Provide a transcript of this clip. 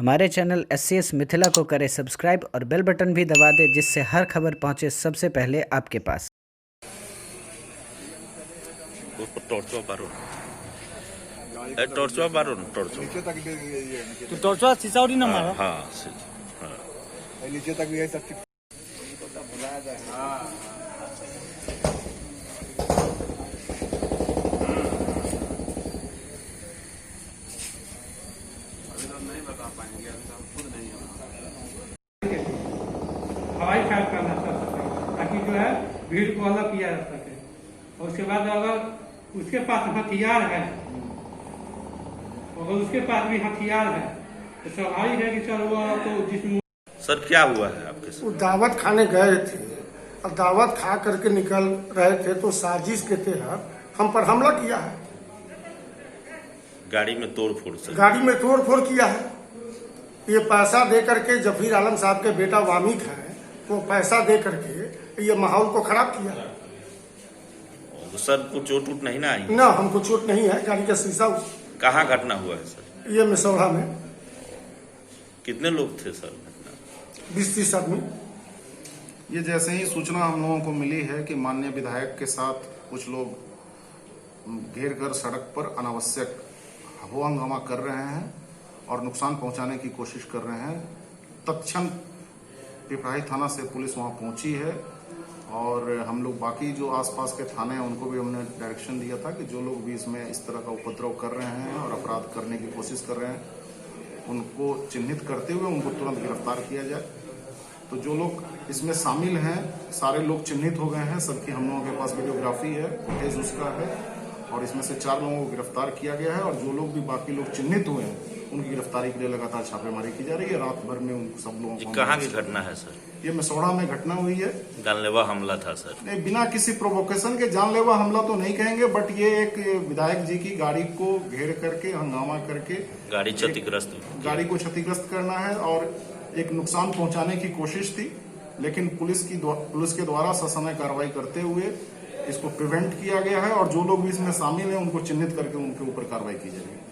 हमारे channel SCS Mithila को करें सब्सक्राइब और बेल बटन भी दबा दें, जिससे हर खबर पहुंचे सबसे पहले आपके पास। टॉर्चवा सिसौड़ी न मारो। हाँ नीचे तक भी है सब। नहीं बता पाएंगे, हम खुद नहीं हवाई ख्याल करना सके, ताकि जो है भीड़ को अलग किया जा सके। और उसके बाद अगर उसके पास हथियार है, अगर उसके पास भी हथियार है तो स्वाभाविक है कि चल वो तो जिस। सर क्या हुआ है आपके साथ? वो दावत खाने गए थे और दावत खा करके निकल रहे थे तो साजिश के तहत हम पर हमला किया है। गाड़ी में तोड़-फोड़ से? गाड़ी में तोड़-फोड़ किया है। ये पैसा दे करके जफीर आलम साहब के बेटा वामिक है, वो पैसा दे करके ये माहौल को खराब किया। सर को चोट उठ नहीं ना आई? ना, हमको चोट नहीं है। गाड़ी का शीशा। कहाँ घटना हुआ है सर? ये मिसौड़ा में। कितने लोग थे सर? 20-30 आदमी। ये जैसे ही सूचना हम लोगों को मिली है कि माननीय विधायक के साथ कुछ लोग घेर कर सड़क पर अनावश्यक हो हंगामा कर रहे हैं और नुकसान पहुंचाने की कोशिश कर रहे हैं, तत्क्षण पिपराही थाना से पुलिस वहां पहुंची है और हम लोग बाकी जो आसपास के थाने हैं उनको भी हमने डायरेक्शन दिया था कि जो लोग भी इसमें इस तरह का उपद्रव कर रहे हैं और अपराध करने की कोशिश कर रहे हैं उनको चिन्हित करते हुए उनको तुरंत गिरफ्तार किया जाए। तो जो लोग इसमें शामिल हैं सारे लोग चिन्हित हो गए हैं, सबकी हम लोगों के पास वीडियोग्राफी है, फुटेज उसका है और इसमें से 4 लोगों को गिरफ्तार किया गया है और जो लोग भी बाकी लोग चिन्हित हुए हैं उनकी गिरफ्तारी के लिए लगातार छापेमारी की जा रही है। रात भर में उन सब लोगों को। कहाँ की घटना है सर? ये मिसौड़ा में घटना हुई है। जानलेवा हमला था सर? नहीं, बिना किसी प्रोवोकेशन के जानलेवा हमला तो नहीं कहेंगे, बट ये एक विधायक जी की गाड़ी को घेर करके हंगामा करके गाड़ी क्षतिग्रस्त, गाड़ी को क्षतिग्रस्त करना है और एक नुकसान पहुंचाने की कोशिश थी, लेकिन पुलिस के द्वारा ससमय कार्रवाई करते हुए इसको प्रिवेंट किया गया है और जो लोग भी इसमें शामिल हैं उनको चिन्हित करके उनके ऊपर कार्रवाई की जाएगी।